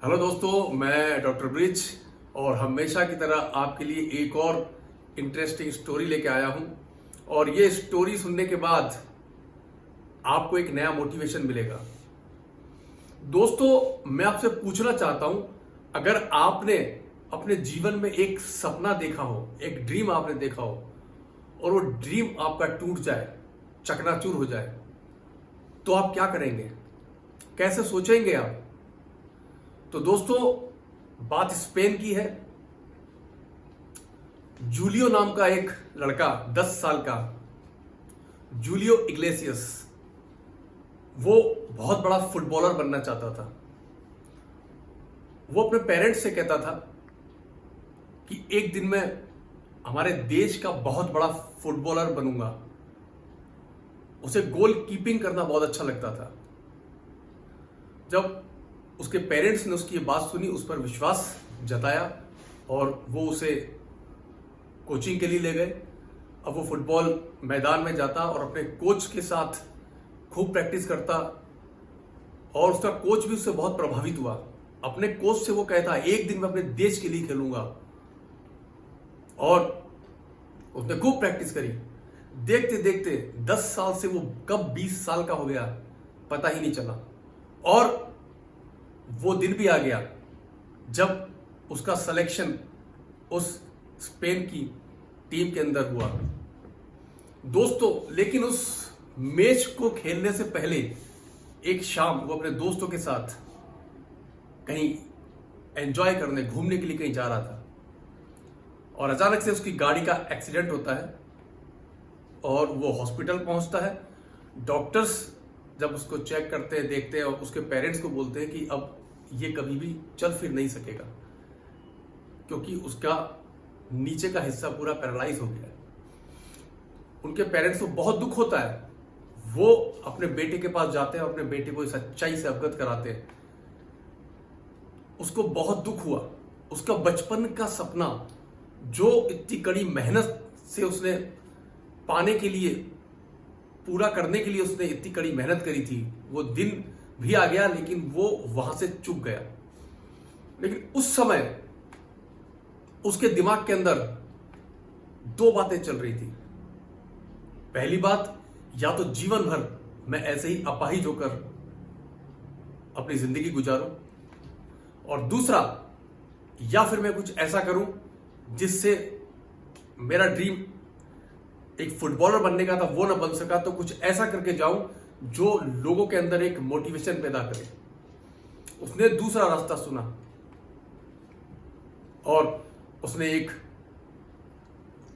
Hello दोस्तों, मैं doctor bridge और हमेशा की तरह आपके लिए एक और इंटरेस्टिंग स्टोरी लेके आया हूं। और ये स्टोरी सुनने के बाद आपको एक नया मोटिवेशन मिलेगा। दोस्तों, मैं आपसे पूछना चाहता हूं, अगर आपने अपने जीवन में एक सपना देखा हो, एक ड्रीम आपने देखा हो और वो ड्रीम आपका टूट जाए, चकनाचूर हो जाए, तो आप क्या करेंगे? कैसे सोचेंगे आप? तो दोस्तों, बात स्पेन की है। जूलियो नाम का एक लड़का, 10 साल का जूलियो इग्लेसियस, वो बहुत बड़ा फुटबॉलर बनना चाहता था। वो अपने पेरेंट्स से कहता था कि एक दिन मैं हमारे देश का बहुत बड़ा फुटबॉलर बनूंगा। उसे गोल कीपिंग करना बहुत अच्छा लगता था। जब उसके पेरेंट्स ने उसकी ये बात सुनी, उस पर विश्वास जताया और वो उसे कोचिंग के लिए ले गए। अब वो फुटबॉल मैदान में जाता और अपने कोच के साथ खूब प्रैक्टिस करता और उसका कोच भी उससे बहुत प्रभावित हुआ। अपने कोच से वो कहता, एक दिन मैं अपने देश के लिए खेलूंगा। और उसने खूब प्रैक्टिस करी। देखते देखते 10 साल से वो कब 20 साल का हो गया, पता ही नहीं चला। और वो दिन भी आ गया जब उसका सिलेक्शन उस स्पेन की टीम के अंदर हुआ। दोस्तों, लेकिन उस मैच को खेलने से पहले एक शाम वो अपने दोस्तों के साथ कहीं एंजॉय करने, घूमने के लिए कहीं जा रहा था और अचानक से उसकी गाड़ी का एक्सीडेंट होता है और वो हॉस्पिटल पहुंचता है। डॉक्टर्स जब उसको चेक करते हैं, देखते हैं और उसके पेरेंट्स को बोलते हैं कि अब ये कभी भी चल फिर नहीं सकेगा, क्योंकि उसका नीचे का हिस्सा पूरा पैरालाइज हो गया है। उनके पेरेंट्स को बहुत दुख होता है। वो अपने बेटे के पास जाते हैं और अपने बेटे को इस सच्चाई से अवगत कराते हैं। उसको बहुत दुख हुआ। उसका बचपन का सपना, जो इतनी कड़ी मेहनत से उसने पाने के लिए, पूरा करने के लिए उसने इतनी कड़ी मेहनत करी थी, वो दिन भी आ गया, लेकिन वो वहां से चूक गया। लेकिन उस समय उसके दिमाग के अंदर दो बातें चल रही थी। पहली बात, या तो जीवन भर मैं ऐसे ही अपाहिज होकर अपनी जिंदगी गुजारूं, और दूसरा, या फिर मैं कुछ ऐसा करूं जिससे मेरा ड्रीम एक फुटबॉलर बनने का था वो ना बन सका, तो कुछ ऐसा करके जाऊं जो लोगों के अंदर एक मोटिवेशन पैदा करे। उसने दूसरा रास्ता सुना और उसने एक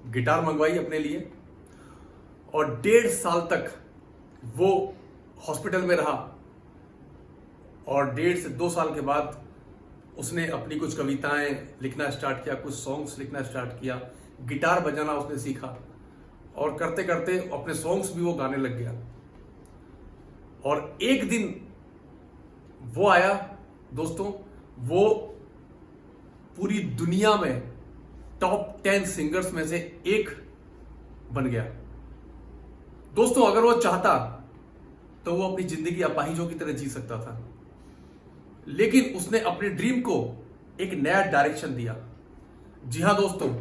गिटार मंगवाई अपने लिए और 1.5 साल तक वो हॉस्पिटल में रहा। और 1.5 से 2 साल के बाद उसने अपनी कुछ कविताएं लिखना स्टार्ट किया, कुछ सॉन्ग्स लिखना स्टार्ट किया, गिटार बजाना उसने सीखा और करते करते अपने सॉन्ग्स भी वो गाने लग गया। और एक दिन वो आया दोस्तों, वो पूरी दुनिया में टॉप 10 सिंगर्स में से एक बन गया। दोस्तों, अगर वो चाहता तो वो अपनी जिंदगी अपाहिजों की तरह जी सकता था, लेकिन उसने अपने ड्रीम को एक नया डायरेक्शन दिया। जी हां दोस्तों,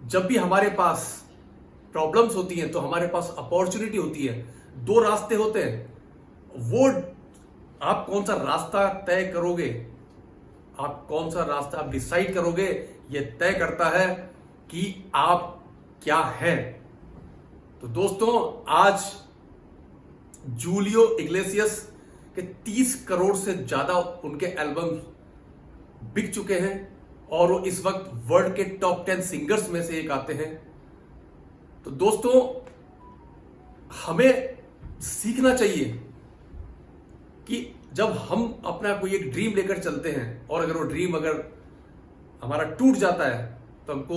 जब भी हमारे पास प्रॉब्लम्स होती हैं तो हमारे पास अपॉर्चुनिटी होती है। 2 रास्ते होते हैं, वो आप कौन सा रास्ता तय करोगे, आप कौन सा रास्ता आप डिसाइड करोगे, ये तय करता है कि आप क्या हैं। तो दोस्तों, आज जूलियो इग्लेसियस के 30 करोड़ से ज्यादा उनके एल्बम बिक चुके हैं और वो इस वक्त वर्ल्ड के टॉप 10 सिंगर्स में से एक आते हैं। तो दोस्तों, हमें सीखना चाहिए कि जब हम अपना कोई एक ड्रीम लेकर चलते हैं और अगर वो ड्रीम अगर हमारा टूट जाता है तो हमको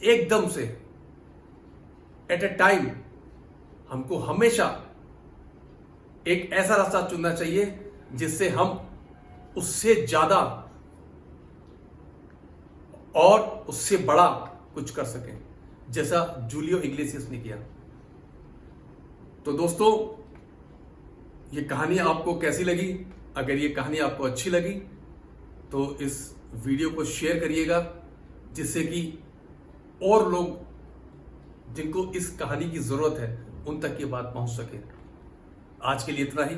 एकदम से एट ए टाइम हमको हमेशा एक ऐसा रास्ता चुनना चाहिए जिससे हम उससे ज्यादा और उससे बड़ा कुछ कर सकें, जैसा जूलियो इग्लेसियस ने किया। तो दोस्तों, ये कहानी आपको कैसी लगी अगर ये कहानी आपको अच्छी लगी तो इस वीडियो को शेयर करिएगा, जिससे कि और लोग जिनको इस कहानी की जरूरत है उन तक ये बात पहुंच सके। आज के लिए इतना ही।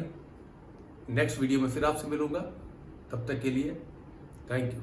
नेक्स्ट वीडियो में फिर आपसे मिलूंगा। तब तक के लिए थैंक यू।